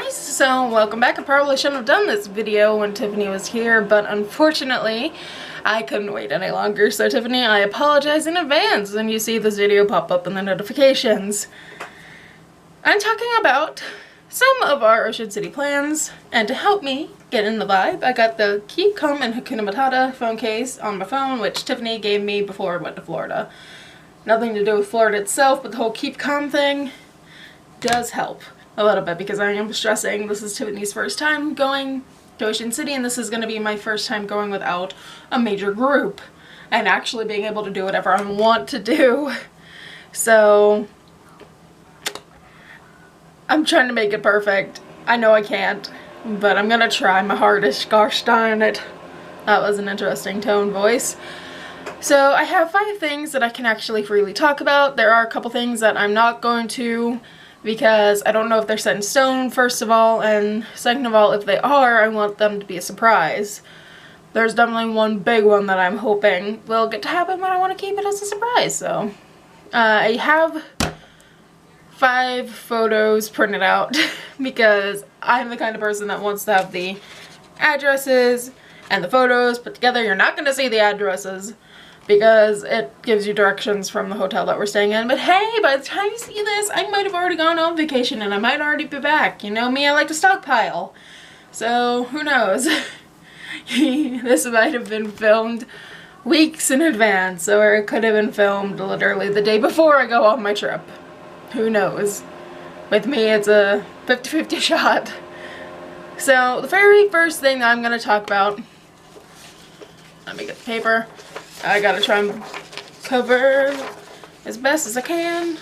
guys, so welcome back. I probably shouldn't have done this video when Tiffany was here, but unfortunately I couldn't wait any longer. So Tiffany, I apologize in advance when you see this video pop up in the notifications. I'm talking about some of our Ocean City plans, and to help me get in the vibe, I got the Keep Calm and Hakuna Matata phone case on my phone, which Tiffany gave me before I went to Florida. Nothing to do with Florida itself, but the whole Keep Calm thing does help a little bit because I am stressing. This is Tiffany's first time going to Ocean City, and this is going to be my first time going without a major group and actually being able to do whatever I want to do. So I'm trying to make it perfect. I know I can't, but I'm gonna try my hardest. Gosh darn it. That was an interesting tone voice. So I have 5 things that I can actually freely talk about. There are a couple things that I'm not going to, because I don't know if they're set in stone, first of all, and second of all, if they are, I want them to be a surprise. There's definitely one big one that I'm hoping will get to happen, but I want to keep it as a surprise. So I have 5 photos printed out because I'm the kind of person that wants to have the addresses and the photos put together. You're not going to see the addresses because it gives you directions from the hotel that we're staying in. But hey, by the time you see this, I might have already gone on vacation and I might already be back. You know me, I like to stockpile. So who knows? This might have been filmed weeks in advance, or it could have been filmed literally the day before I go on my trip. Who knows? With me, it's a 50-50 shot. So the very first thing that I'm going to talk about, let me get the paper. I gotta try and cover as best as I can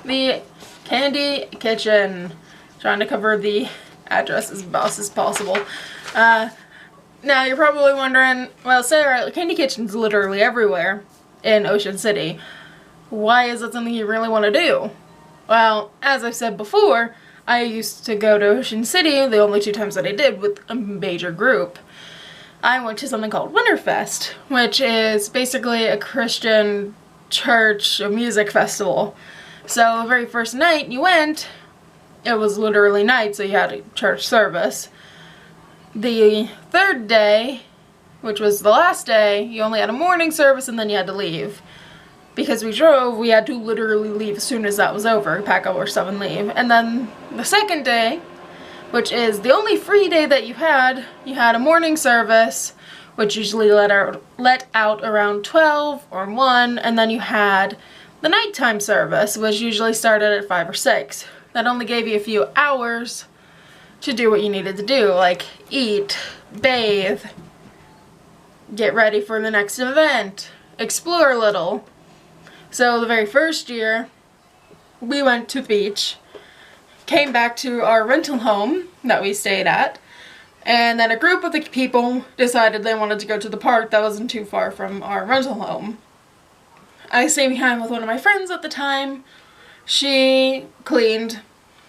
the Candy Kitchen. Trying to cover the address as best as possible. Now you're probably wondering, well, Sarah, Candy Kitchen's literally everywhere in Ocean City. Why is that something you really want to do? Well, as I've said before, I used to go to Ocean City the only 2 times that I did with a major group. I went to something called Winterfest, which is basically a Christian church music festival. So the very first night you went, it was literally night, so you had a church service. The third day, which was the last day, you only had a morning service and then you had to leave. Because we drove, we had to literally leave as soon as that was over, pack up our stuff and leave. And then the second day, which is the only free day that you had a morning service, which usually let out around 12 or 1, and then you had the nighttime service, which usually started at 5 or 6. That only gave you a few hours to do what you needed to do, like eat, bathe, get ready for the next event, explore a little. So the very first year, we went to the beach, came back to our rental home that we stayed at, and then a group of the people decided they wanted to go to the park that wasn't too far from our rental home. I stayed behind with one of my friends at the time. She cleaned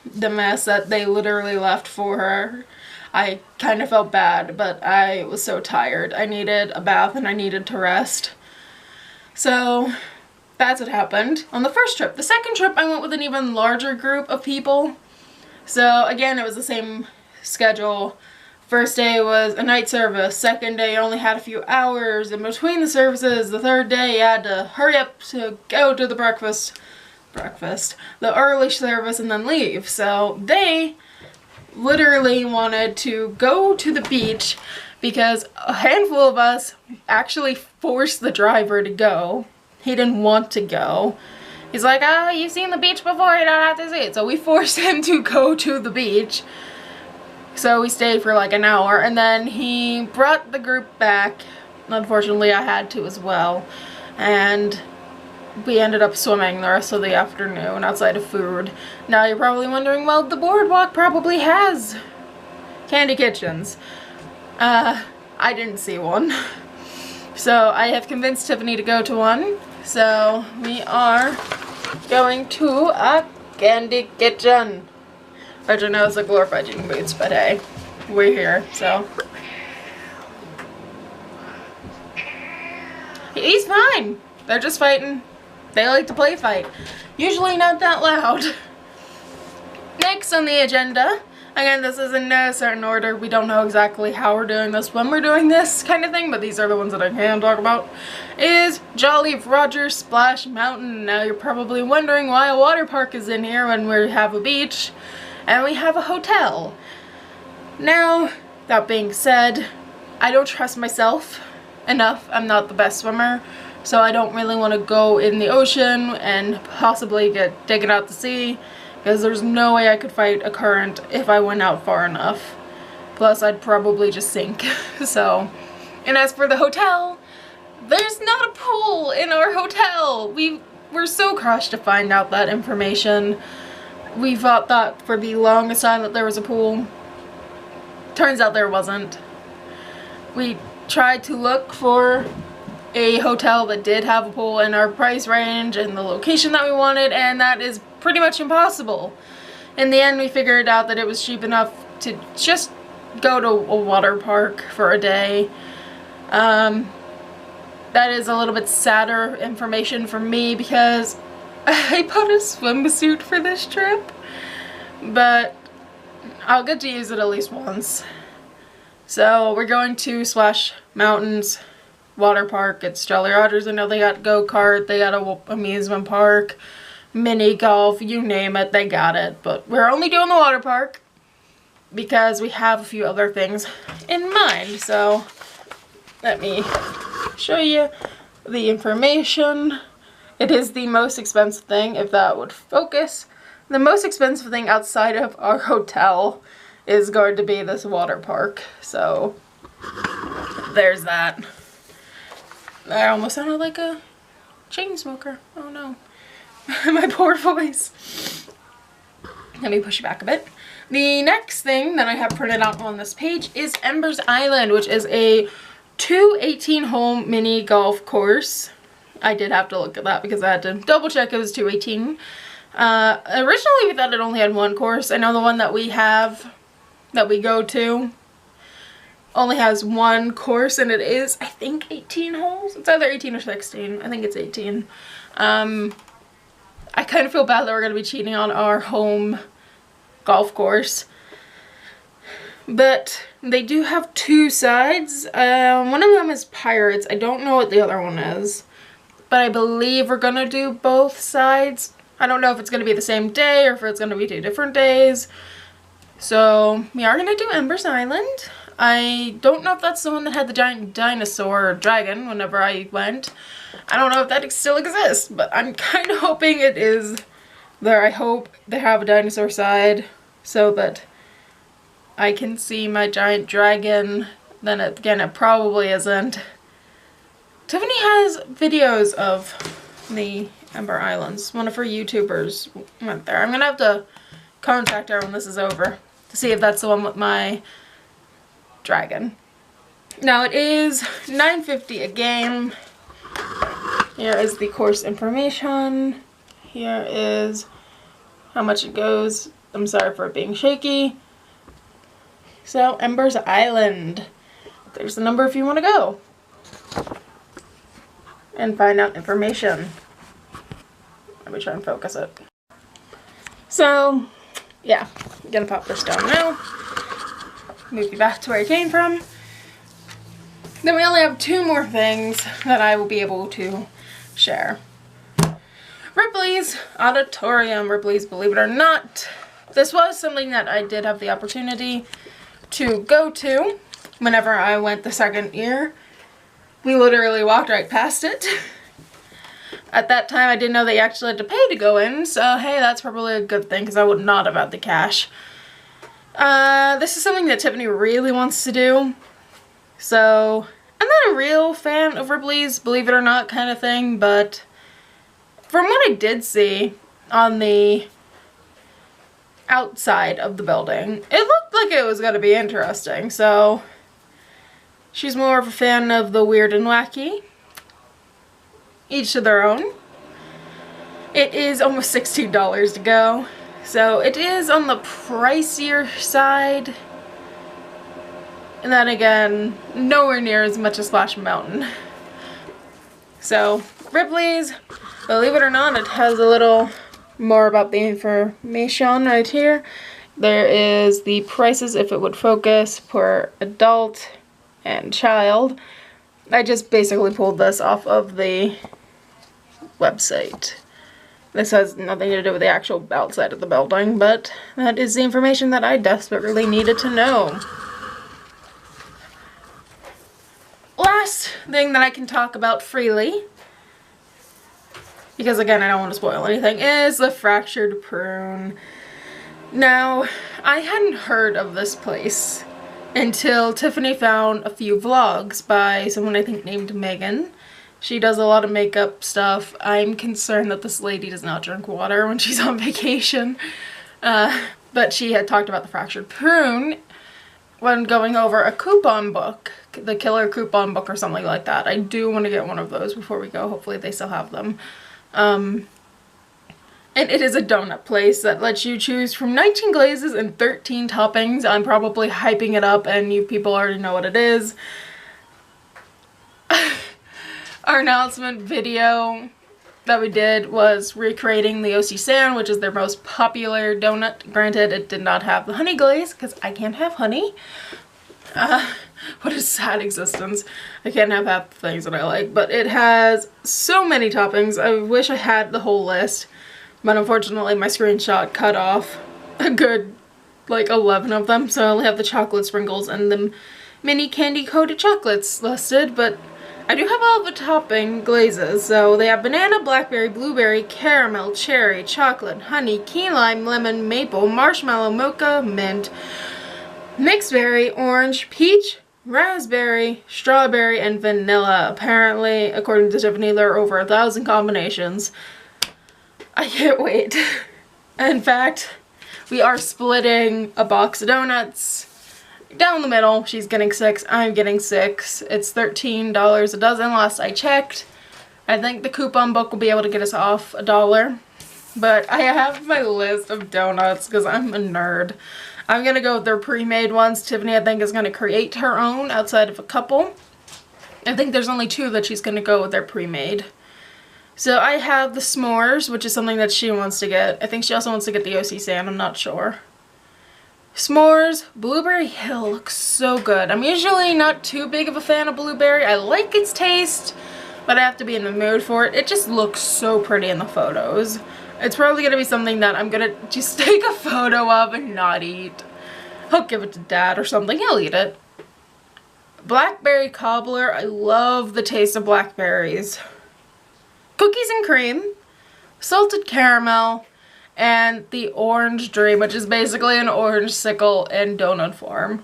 the mess that they literally left for her. I kind of felt bad, but I was so tired. I needed a bath and I needed to rest. So that's what happened on the first trip. The second trip I went with an even larger group of people. So again, it was the same schedule. First day was a night service. Second day you only had a few hours in between the services. The third day you had to hurry up to go to the the early service and then leave. So they literally wanted to go to the beach because a handful of us actually forced the driver to go. He didn't want to go. He's like, oh, you've seen the beach before, you don't have to see it. So we forced him to go to the beach. So we stayed for like an hour, and then he brought the group back. Unfortunately, I had to as well. And we ended up swimming the rest of the afternoon outside of food. Now you're probably wondering, well, the boardwalk probably has Candy Kitchens. I didn't see one. So I have convinced Tiffany to go to one. So we are going to a Candy Kitchen. Which I know is a glorified Chicken Boots, but hey, we're here, so. He's fine. They're just fighting. They like to play fight. Usually not that loud. Next on the agenda, Again, this is in no certain order. We don't know exactly how we're doing this, when we're doing this kind of thing, but these are the ones that I can talk about. Is Jolly Roger Splash Mountain. Now you're probably wondering why a water park is in here when we have a beach and we have a hotel. Now, that being said, I don't trust myself enough. I'm not the best swimmer, so I don't really want to go in the ocean and possibly get taken out to sea, because there's no way I could fight a current if I went out far enough. Plus, I'd probably just sink. So, and as for the hotel, there's not a pool in our hotel. We're so crushed to find out that information. We thought that for the longest time that there was a pool. Turns out there wasn't. We tried to look for a hotel that did have a pool in our price range and the location that we wanted, and that is pretty much impossible. In the end, we figured out that it was cheap enough to just go to a water park for a day. That is a little bit sadder information for me because I bought a swimsuit for this trip, but I'll get to use it at least once. So we're going to Splash Mountains water park. It's Jolly Rogers. I know they got go-kart, they got a amusement park, mini golf, you name it, they got it. But we're only doing the water park because we have a few other things in mind. So let me show you the information. It is the most expensive thing, if that would focus. The most expensive thing outside of our hotel is going to be this water park. So there's that. I almost sounded like a chain smoker. Oh no. My poor voice. Let me push it back a bit. The next thing that I have printed out on this page is Embers Island, which is a 218-hole mini golf course. I did have to look at that because I had to double check it was 218. Originally we thought it only had one course. I know the one that we have, that we go to, only has one course, and it is, I think, 18 holes. It's either 18 or 16. I think it's 18. I kind of feel bad that we're going to be cheating on our home golf course. But they do have two sides. One of them is Pirates. I don't know what the other one is, but I believe we're going to do both sides. I don't know if it's going to be the same day or if it's going to be 2 different days. So we are going to do Embers Island. I don't know if that's the one that had the giant dinosaur or dragon whenever I went. I don't know if that still exists, but I'm kind of hoping it is there. I hope they have a dinosaur side so that I can see my giant dragon. Then again, it probably isn't. Tiffany has videos of the Ember Islands. One of her YouTubers went there. I'm gonna have to contact her when this is over to see if that's the one with my dragon. Now it is $9.50 a game. Here is the course information. Here is how much it goes. I'm sorry for it being shaky. So Embers Island. There's the number if you want to go and find out information. Let me try and focus it. So yeah, I'm gonna pop this down now. Move you back to where I came from. Then we only have 2 more things that I will be able to share. Ripley's Auditorium. Ripley's Believe It or Not. This was something that I did have the opportunity to go to whenever I went the second year. We literally walked right past it. At that time I didn't know they actually had to pay to go in, so hey, that's probably a good thing because I would not have had the cash. This is something that Tiffany really wants to do. So I'm not a real fan of Ripley's Believe It or Not kind of thing, but from what I did see on the outside of the building, it looked like it was going to be interesting. So she's more of a fan of the weird and wacky. Each to their own. It is almost $16 to go, so it is on the pricier side. And then again, nowhere near as much as Splash Mountain. So Ripley's, believe it or not, it has a little more about the information right here. There is the prices if it would focus per adult and child. I just basically pulled this off of the website. This has nothing to do with the actual outside of the building, but that is the information that I desperately needed to know. Last thing that I can talk about freely, because again I don't want to spoil anything, is the Fractured Prune. Now, I hadn't heard of this place until Tiffany found a few vlogs by someone I think named Megan. She does a lot of makeup stuff. I'm concerned that this lady does not drink water when she's on vacation. But she had talked about the Fractured Prune when going over a coupon book, the Killer Coupon Book or something like that. I do want to get one of those before we go. Hopefully they still have them. And it is a donut place that lets you choose from 19 glazes and 13 toppings. I'm probably hyping it up and you people already know what it is. Our announcement video that we did was recreating the OC San, which is their most popular donut. Granted, it did not have the honey glaze because I can't have honey. What a sad existence. I can't have half the things that I like, but it has so many toppings. I wish I had the whole list, but unfortunately my screenshot cut off a good like 11 of them, so I only have the chocolate sprinkles and the mini candy coated chocolates listed, but I do have all of the topping glazes. So they have banana, blackberry, blueberry, caramel, cherry, chocolate, honey, key lime, lemon, maple, marshmallow, mocha, mint, mixed berry, orange, peach, raspberry, strawberry, and vanilla. Apparently, according to Tiffany, there are over 1,000 combinations. I can't wait. In fact, we are splitting a box of donuts down the middle. She's getting 6, I'm getting 6. It's $13 a dozen last I checked. I think the coupon book will be able to get us off $1. But I have my list of donuts because I'm a nerd. I'm gonna go with their pre-made ones. Tiffany, I think, is gonna create her own outside of a couple. I think there's only 2 that she's gonna go with their pre-made. So I have the s'mores, which is something that she wants to get. I think she also wants to get the OC San, I'm not sure. S'mores, Blueberry Hill looks so good. I'm usually not too big of a fan of blueberry. I like its taste, but I have to be in the mood for it. It just looks so pretty in the photos. It's probably going to be something that I'm going to just take a photo of and not eat. I'll give it to Dad or something. He'll eat it. Blackberry cobbler. I love the taste of blackberries. Cookies and cream. Salted caramel. And the orange dream, which is basically an orange sickle in donut form.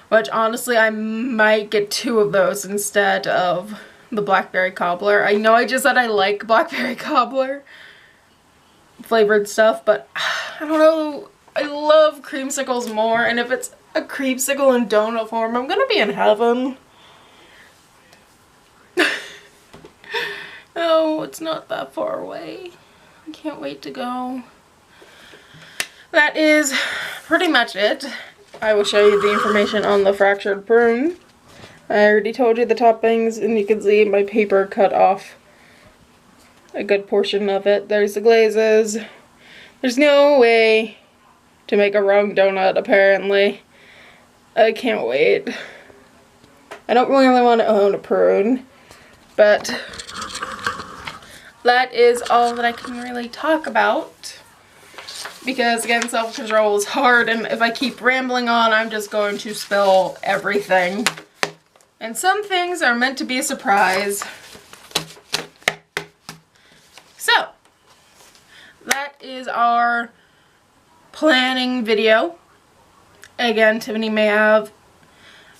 Which honestly, I might get 2 of those instead of the blackberry cobbler. I know I just said I like blackberry cobbler flavored stuff, but I don't know. I love creamsicles more, and if it's a creamsicle in donut form, I'm gonna be in heaven. Oh, it's not that far away. I can't wait to go. That is pretty much it. I will show you the information on the Fractured Prune. I already told you the toppings, and you can see my paper cut off a good portion of it. There's the glazes. There's no way to make a wrong donut, apparently. I can't wait. I don't really want to own a prune, but that is all that I can really talk about. Because again, self-control is hard, and if I keep rambling on, I'm just going to spill everything. And some things are meant to be a surprise. So, that is our planning video. Again, Tiffany may have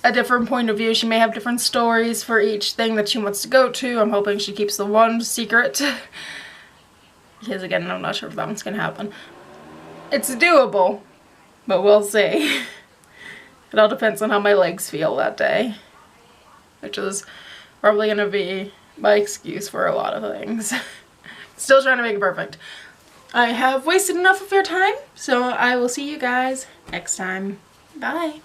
a different point of view. She may have different stories for each thing that she wants to go to. I'm hoping she keeps the one secret. Because again, I'm not sure if that one's gonna happen. It's doable, but we'll see. It all depends on how my legs feel that day, which is probably gonna be my excuse for a lot of things. Still trying to make it perfect. I have wasted enough of your time, so I will see you guys next time. Bye.